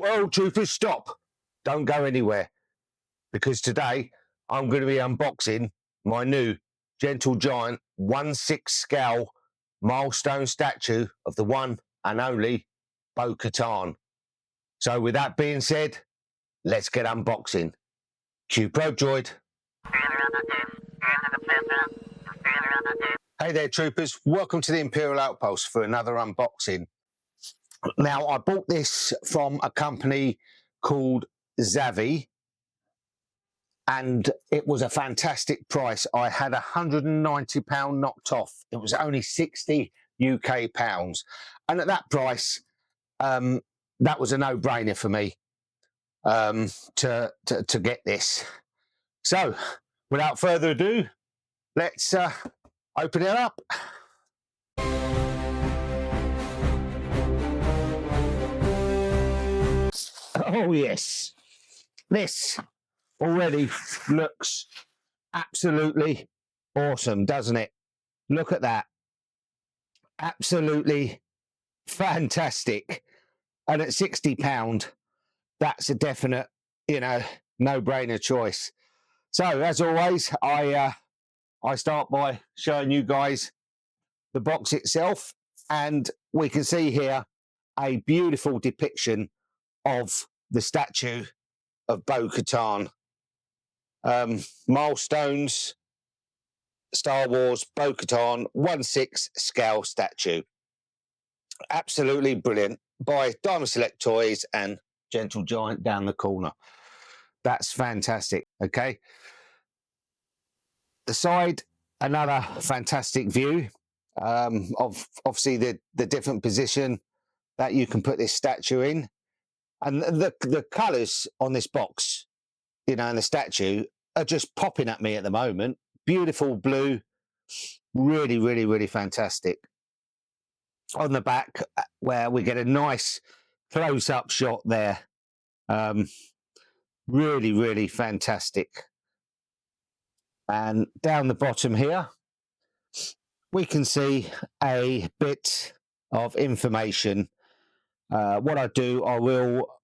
Well, troopers, stop. Don't go anywhere, because today I'm going to be unboxing my new Gentle Giant 1/6 scale milestone statue of the one and only Bo Katan. So with that being said, let's get unboxing. Cue Pro Droid. Hey there, troopers. Welcome to the Imperial Outpost for another unboxing. Now, I bought this from a company called Zavvi, and it was a fantastic price. I had £190 knocked off. It was only 60 UK pounds. And at that price, that was a no-brainer for me to get this. So, without further ado, let's open it up. Oh yes, this already looks absolutely awesome, doesn't it? Look at that. Absolutely fantastic. And at £60, that's a definite, no-brainer choice. So as always, I start by showing you guys the box itself, and we can see here a beautiful depiction of the statue of Bo Katan. Milestones, Star Wars, Bo Katan, 1/6 scale statue. Absolutely brilliant. By Diamond Select Toys and Gentle Giant down the corner. That's fantastic. Okay. The side, another fantastic view of obviously the different position that you can put this statue in. And the colours on this box, and the statue are just popping at me at the moment. Beautiful blue, really, really, really fantastic. On the back, where we get a nice close-up shot there. Really, really fantastic. And down the bottom here, we can see a bit of information. What I do, I will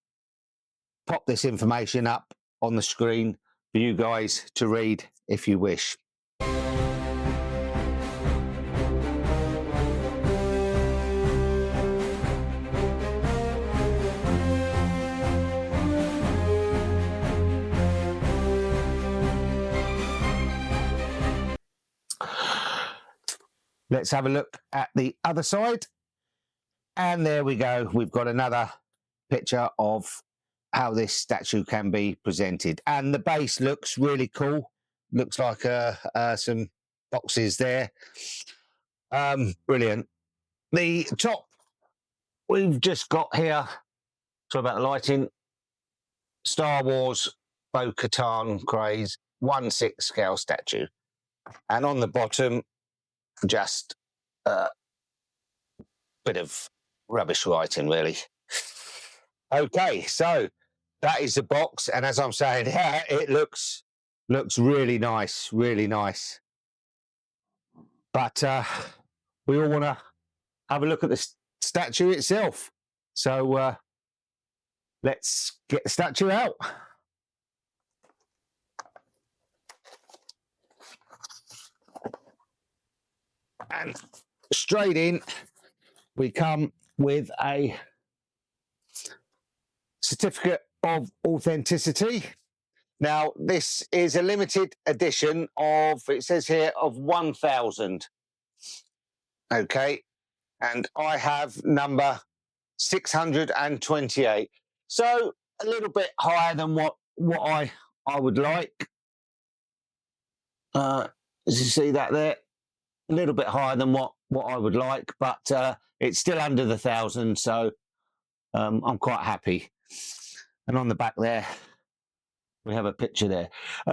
pop this information up on the screen for you guys to read if you wish. Let's have a look at the other side. And there we go. We've got another picture of how this statue can be presented. And the base looks really cool. Looks like some boxes there. Brilliant. The top we've just got here, sorry about the lighting, Star Wars Bo Katan Kryze 1/6 scale statue. And on the bottom, just a bit of rubbish writing, really. Okay, so that is the box, and as I'm saying, it looks really nice, really nice. But we all want to have a look at the statue itself. So let's get the statue out. And straight in, we come with a certificate of authenticity. Now, this is a limited edition of, it says here, of 1,000. Okay, and I have number 628. So a little bit higher than what I would like. As you see that there, a little bit higher than what I would like, but it's still under the 1,000, so I'm quite happy. And on the back there, we have a picture there.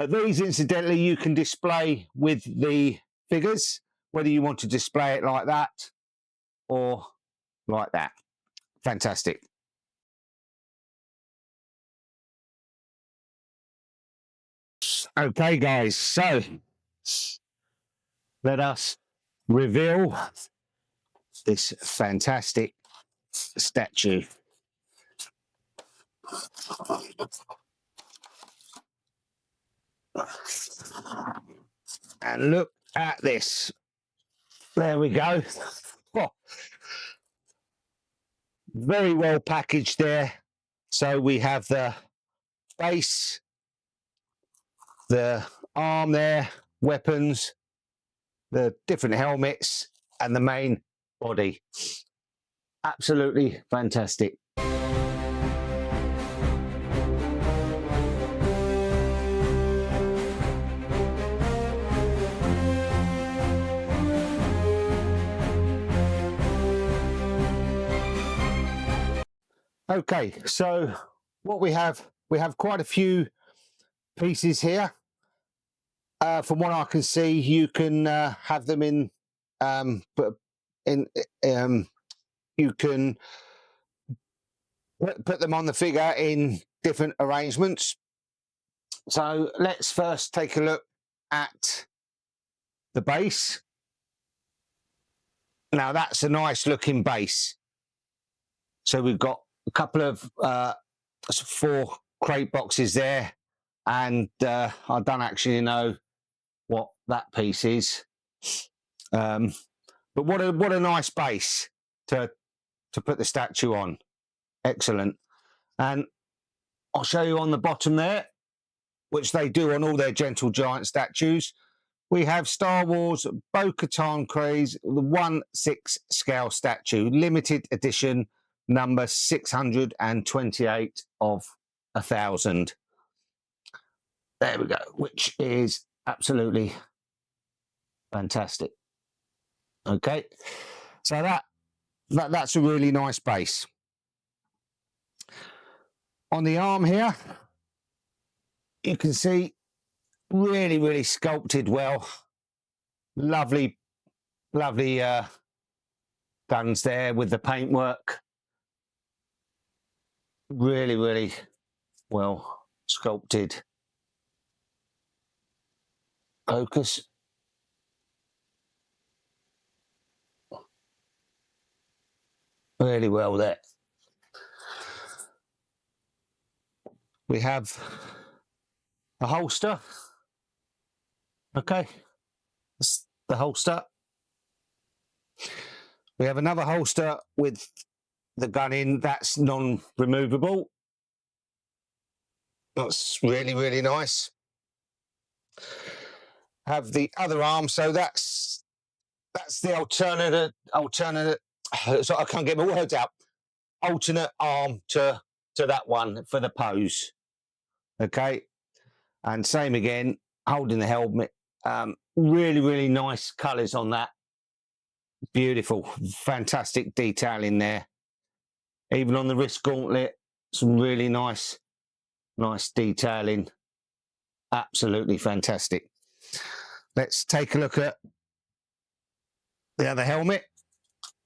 These, incidentally, you can display with the figures, whether you want to display it like that or like that. Fantastic. Okay, guys, so let us reveal this fantastic statue. And look at this. There we go. Oh, very well packaged there. So we have the base, the arm there, weapons, the different helmets, and the main body. Absolutely fantastic. Okay, so what we have quite a few pieces here. From what I can see, you can have them in, you can put them on the figure in different arrangements. So let's first take a look at the base. Now that's a nice looking base. So we've got a couple of 4 crate boxes there, and I don't actually know what that piece is, but what a nice base to put the statue on. Excellent. And I'll show you on the bottom there, which they do on all their Gentle Giant statues. We have Star Wars Bo Katan Kryze, the 1/6 scale statue, limited edition, number 628 of 1,000. There we go, which is absolutely fantastic. Okay, so that's a really nice base. On the arm here, you can see really sculpted well. Lovely guns there with the paintwork. Really well sculpted. Focus. Really well there. We have a holster. Okay, that's the holster. We have another holster with the gun in, that's non-removable. That's really nice. Have the other arm, so that's the alternate so I can't get my words out. Alternate arm to that one for the pose. Okay, and same again, holding the helmet. Really nice colours on that. Beautiful, fantastic detail in there. Even on the wrist gauntlet, some really nice detailing. Absolutely fantastic. Let's take a look at the other helmet.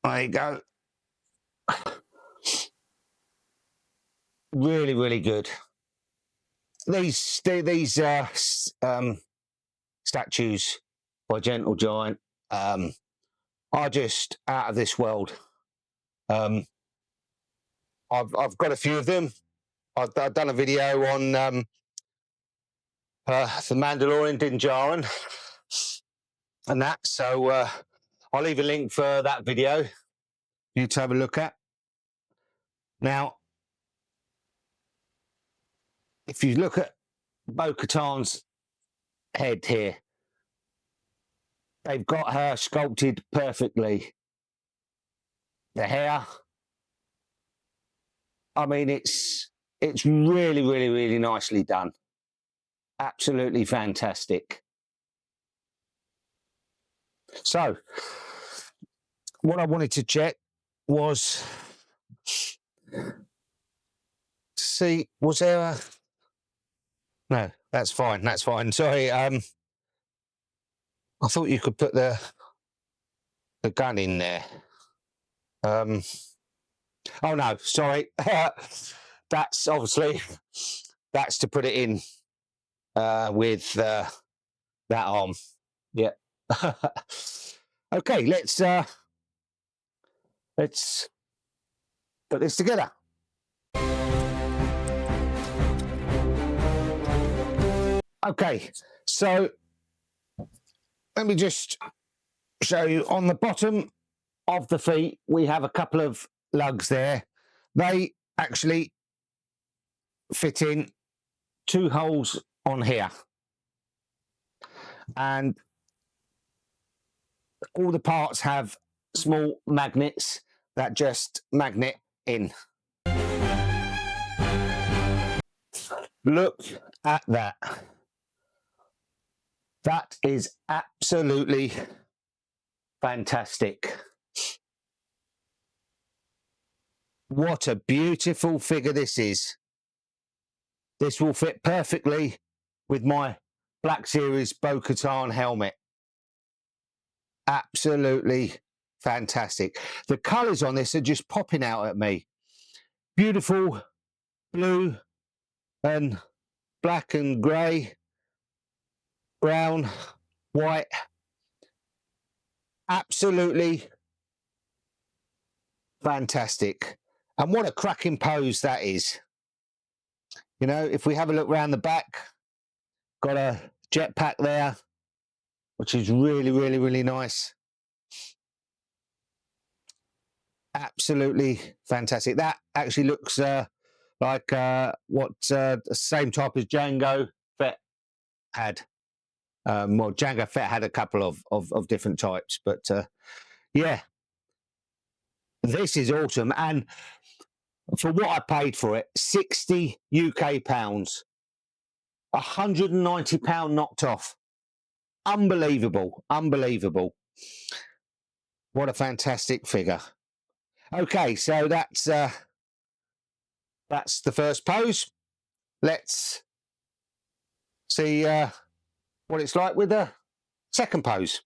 There you go. Really good. These statues by Gentle Giant are just out of this world. I've got a few of them. I've done a video on the Mandalorian Din Djarin and that, so I'll leave a link for that video for you to have a look at. Now, if you look at Bo Katan's head here, they've got her sculpted perfectly. The hair, I mean, it's really nicely done. Absolutely fantastic. So, what I wanted to check was to see, was there a... No, that's fine. Sorry, I thought you could put the gun in there. Oh no, sorry. That's obviously, that's to put it in with that arm. Yeah. Okay, let's put this together. Okay, so let me just show you on the bottom of the feet, we have a couple of lugs there. They actually fit in 2 holes on here. And all the parts have small magnets that just magnet in. Look at that. That is absolutely fantastic. What a beautiful figure this is. This will fit perfectly with my Black Series Bo Katan helmet. Absolutely fantastic. The colours on this are just popping out at me. Beautiful blue and black and grey, brown, white. Absolutely fantastic. And what a cracking pose that is. You know, if we have a look round the back, got a jetpack there, which is really, really, really nice. Absolutely fantastic. That actually looks like what the same type as Jango Fett had. Well, Jango Fett had a couple of different types, but yeah, this is awesome. And for what I paid for it, 60 UK pounds, £190 knocked off. Unbelievable, unbelievable. What a fantastic figure. Okay, so that's the first pose. Let's see what it's like with the second pose.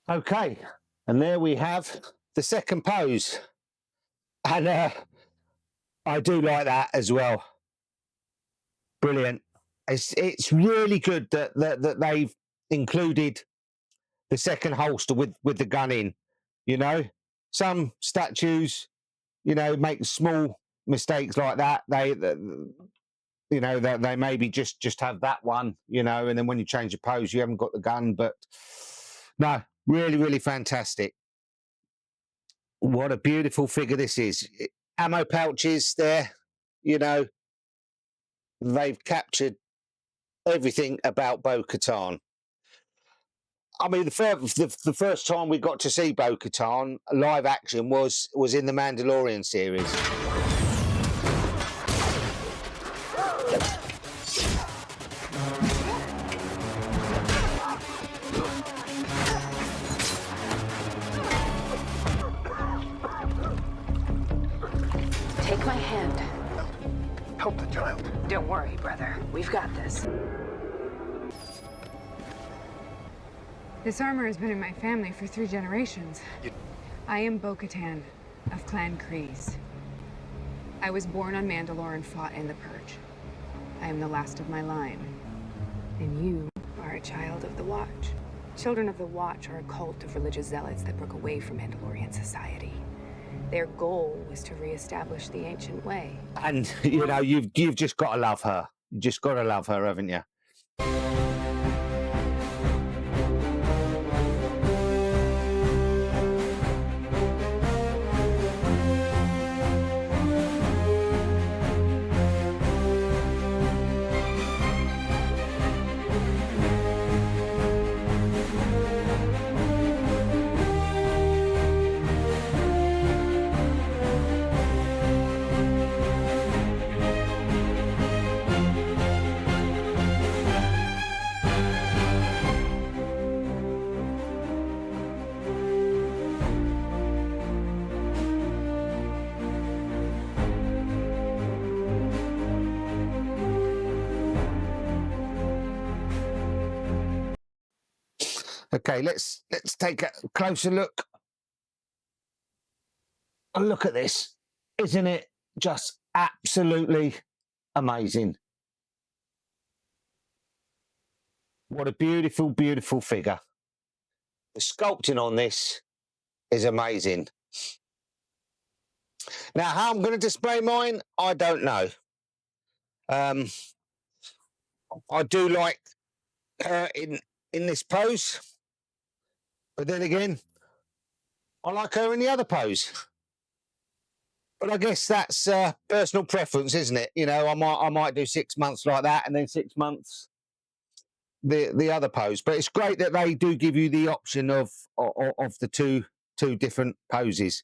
Okay, and there we have the second pose. And I do like that as well. Brilliant. It's really good that they've included the second holster with the gun in. You know, some statues, you know, make small mistakes like that. You know, that they maybe just have that one, you know, and then when you change the pose, you haven't got the gun. But no, really, really fantastic. What a beautiful figure this is. Ammo pouches there, you know, they've captured everything about Bo Katan. I mean, the first time we got to see Bo Katan live action was in the Mandalorian series. Take my hand. Help the child. Don't worry, brother. We've got this. This armor has been in my family for 3 generations. I am Bo Katan of Clan Kryze. I was born on Mandalore and fought in the Purge. I am the last of my line. And you are a child of the Watch. Children of the Watch are a cult of religious zealots that broke away from Mandalorian society. Their goal was to reestablish the ancient way. And, you know, you've just got to love her. You just got to love her, haven't you? Okay, let's take a closer look. And look at this. Isn't it just absolutely amazing? What a beautiful, beautiful figure. The sculpting on this is amazing. Now, how I'm going to display mine, I don't know. I do like her in this pose, but then again, I like her in the other pose. But I guess that's personal preference, isn't it? You know, I might do 6 months like that, and then 6 months the other pose. But it's great that they do give you the option of the two different poses.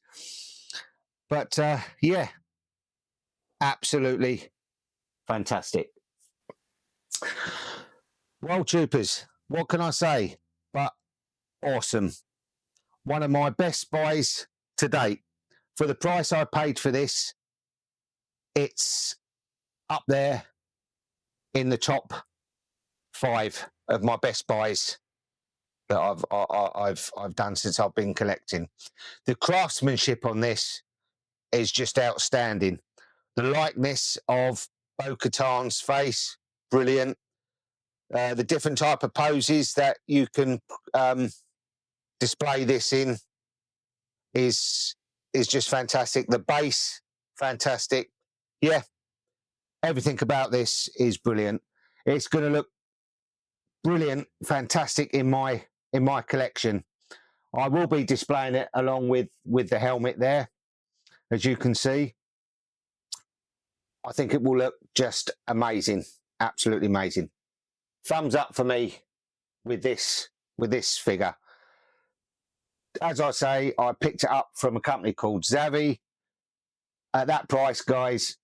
But yeah, absolutely fantastic. Well, troopers, what can I say? But awesome. One of my best buys to date. For the price I paid for this, it's up there in the top 5 of my best buys that I've done since I've been collecting. The craftsmanship on this is just outstanding. The likeness of Bo Katan's face, brilliant. The different type of poses that you can display this in is just fantastic. The base, fantastic. Yeah, everything about this is brilliant. It's going to look brilliant, fantastic in my collection. I will be displaying it along with the helmet there, as you can see. I think it will look just amazing, absolutely amazing. Thumbs up for me with this figure. As I say, I picked it up from a company called Zavvi. At that price, guys,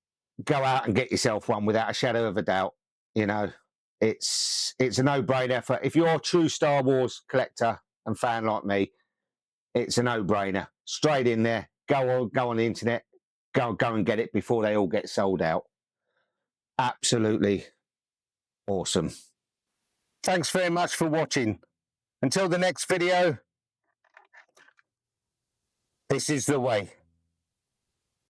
go out and get yourself one without a shadow of a doubt. You know, it's a no-brainer. For if you're a true Star Wars collector and fan like me, it's a no-brainer. Straight in there, go on the internet, go and get it before they all get sold out. Absolutely awesome. Thanks very much for watching. Until the next video, this is the way.